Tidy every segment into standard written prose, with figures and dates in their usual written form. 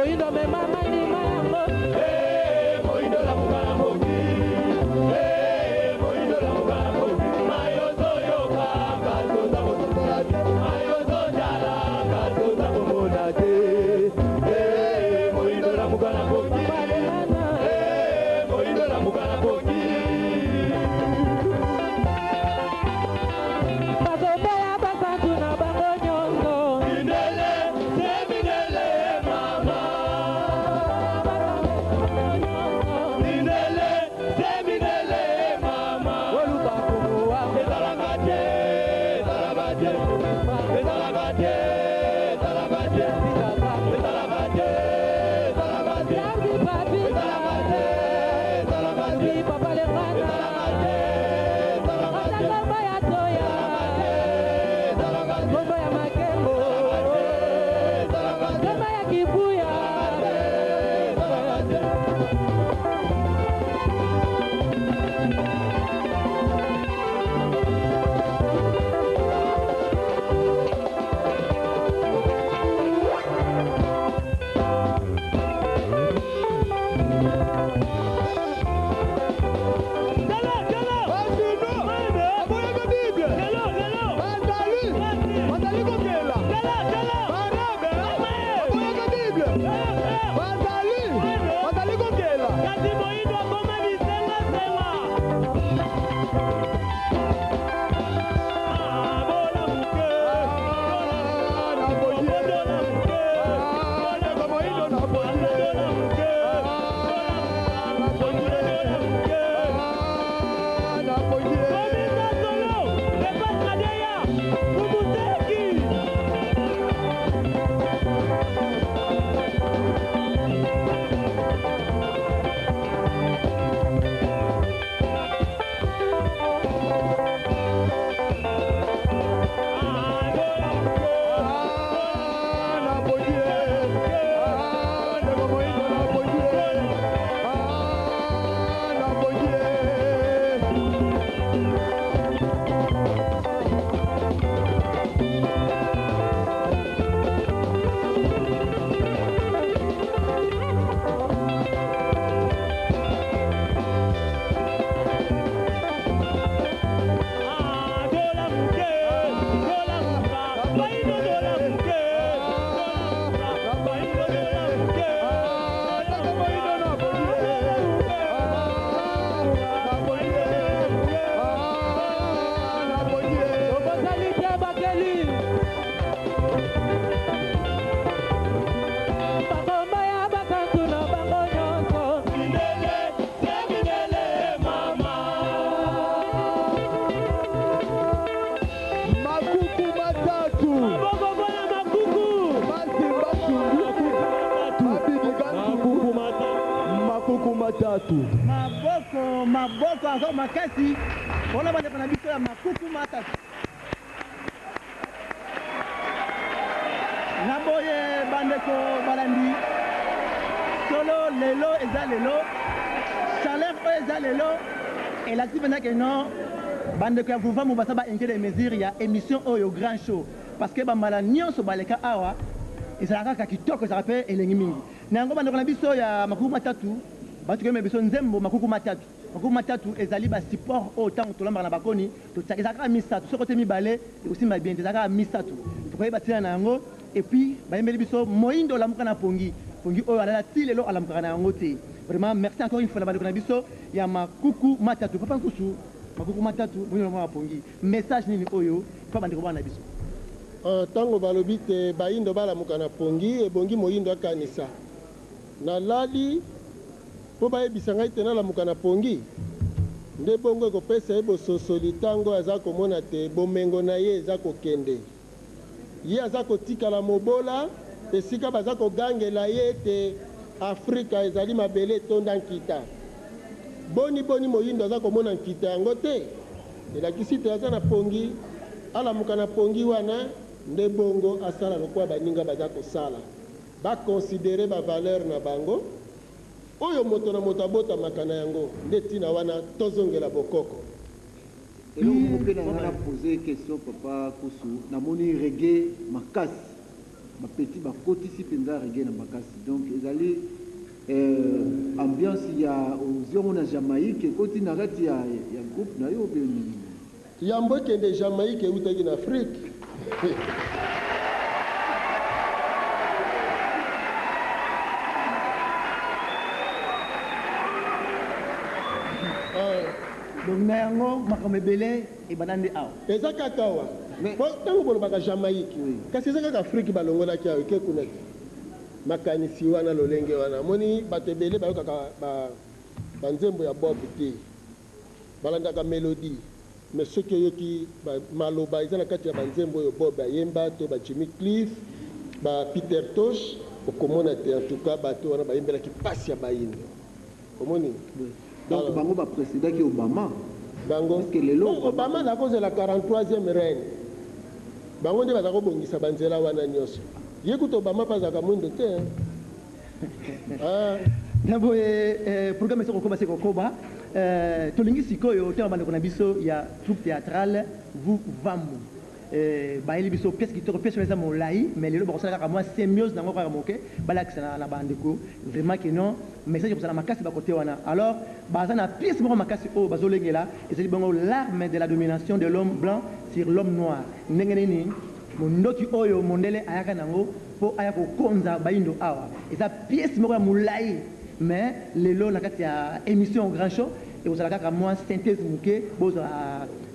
moindo me mama ni mayango moindo la mukana moki moindo la mukana moki mayozo yoka katonda motokolati mayozo jala katonda momonate moindo la mukana moki moindo la mukana moki Maboko azo makasi ona bande kana biso ya makuku matatu naboye bande ko balandi solo lelo eza lelo chaleur eza lelo et la tipena que non bande ko vuva mu basaba ingé mesures ya émission oyo grand show parce que ba mala nyonso baleka awa ezalaka ka kitoko za rappel elengi mingi nango bande kana biso ya makuku matatu batu keme biso nzembo makuku matatu ezali ba support autant tolamba na bakoni to tsaka misatu soko te mibale et aussi ma bien tsaka misatu to koyeba tina nango et puis ba yembeli biso moindo la mukana pongi oyo ala tilelo ala mukana yango te vraiment merci encore une fois la bande na biso ya makuku matatu papa nkusu makuku matatu moindo la pongi message nini oyo pa bande ko bana biso tango balobi te baindo bala mukana pongi ebongi moindo akanisa na lali po bayebisa ngai te nalamuka na pongi nde bongo ekopesa ye bososoli ntango aza komona te bomengo na ye eza kokende ye aza kotikala mobola esika baza kogangela ye ete afrika ezali mabele etonda nkita boni moyindo aza komona nkita yango te elakisi te aza na pongi alamuka na pongi wana nde bongo asala lokola baninga baza kosala bakonsidere bavaleur na bango oyo moto na moto abotamaka na yango nde ntina wana tozongela bokoko elongo mpe na nga na pose question papa kusu namoni reggae makasi petit bakotisi penza reggae na makasi donc ezali ambiance ya oziongo na Jamaïque koti na kati ya groupe na yo bien yambo kende Jamaïque utaki na Afrique donc na yango makambo ebele ebandandi awa eza kaka awa po ntango bolobaka Jamaïque kasi eza kaka Afrique balongolaki awa eke kuna makanisi wana lolenge wana moni bato ebele bayokaka banzembo ya bob te balandaka melodie mais soki oyoki maloba eza na kati ya banzembo oyo bob ayemba to Jimmy Cliff Peter Tosh okomona te en tout cas bato wana bayembelaki pasi ya bayindo omoni donc bango baprésidaki Obama bango Obama na cause la 43e reine bango nde baza kobongisa banzela wana nyonso ye kuta Obama pazaka mwindo te nabo programme esi kokoba se kokoba tolingi sikoyo te bandeko na biso ya troupe théâtrale Vuvambo bayeli biso pièce kitoko pièce eza molai mais lelo bakosala kaka mwa symbiose nango kaka moke balakisa na bandeko vraiment que non message kozala makasi bakote wana alors baza na pièce moko makasi oyo bazolengela ezali bongo l'arme de la domination de l'homme blanc sur l'homme noir ndenge nini mondoki oyo mondele ayaka nango mpo aya kokonza bayindo awa eza pièce moko ya molai mais lelo na kati ya émission grand show ekozala kaka mwa synthèse moke bozwa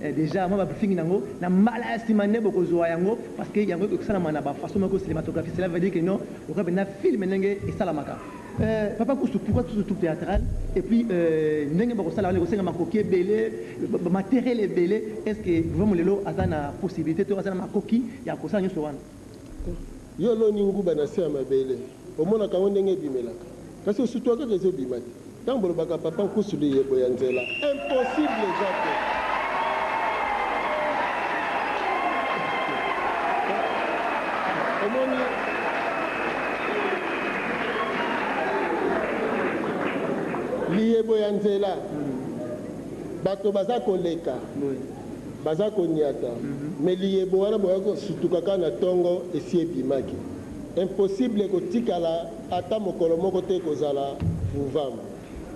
déjà mwa babriefing nango na mbala ya nsima nde bokozwa yango parce que yango ekosalama na bafaçon moko cinématographie cela veut dire que non okoka mpena filme ndenge esalamaka papa kusu pourquoi tout troupe théâtrale et puis ndenge bakosala wana ekosenga makoki ebele matériel ebele est ce que vraiment lelo aza na possibilité to aza na makoki ya kosala nyonso wana yo loni nguba na se ya mabele omonaka yango ndenge ebimelaka kasi osutu akaka ezobima te ntango bolobaka papa nkusu liyebo ya nzela impossible eza te omoni liyebo ya nzela bato baza koleka baza koniata mais liyebo wana boya kosutukaka na ntongo esi ebimaki impossible kotikala ata mokolo moko te kozala Vuvambo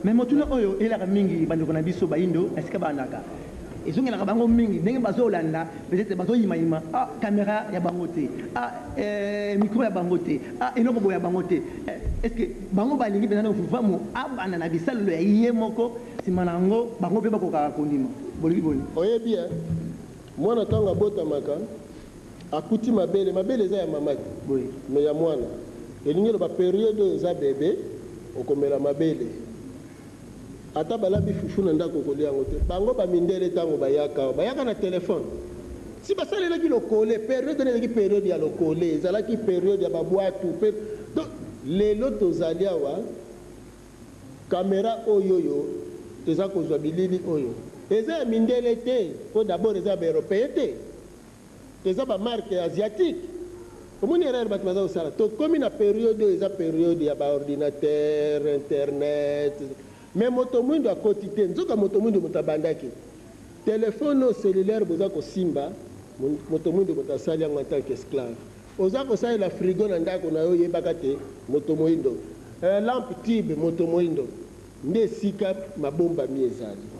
mais motuna oyo elaka mingi bandeko na biso bayindo esika bandaka ezongelaka bango mingi ndenge bazolanda peut-être bazoyimayima caméra ya bango te micro ya bango te eloko boyo ya bango te est ce que bango balingi mpenza na Vuvambo abanda na bisalelo ya ye moko nsima na yango bango mpe bakokaka kondima bolingi boni oyebi mwana ntango abotamaka akuti mabele eza ya mama te mais ya mwana elingi eloba periode oyo eza bebe okomela mabele ata balabi fufu na ndako kolia yango te bango bamindele ntango bayaka na telefone si basalelaki lokole periode ezalaki periode ya lokole ezalaki periode ya babwatu donc lelo tozali awa kamera oyoyo eza kozwa bilili oyo eza ya mindele te po d'abord eza baeuropéen te eza bamarke asiatique omoni erreur bato baza kosala tokomi na periode oyo eza periode ya baordinateur internet mais moto mwindo akoti te nzoka moto mwindo moto abandaki telefone oyo cellulaire boza kosimba moto mwindo moto asali yango en tant qu'esclave oza kosalela frigo na ndako na yo oyebaka te moto moyindo lampe tibe moto moyindo nde esika mabombami ezali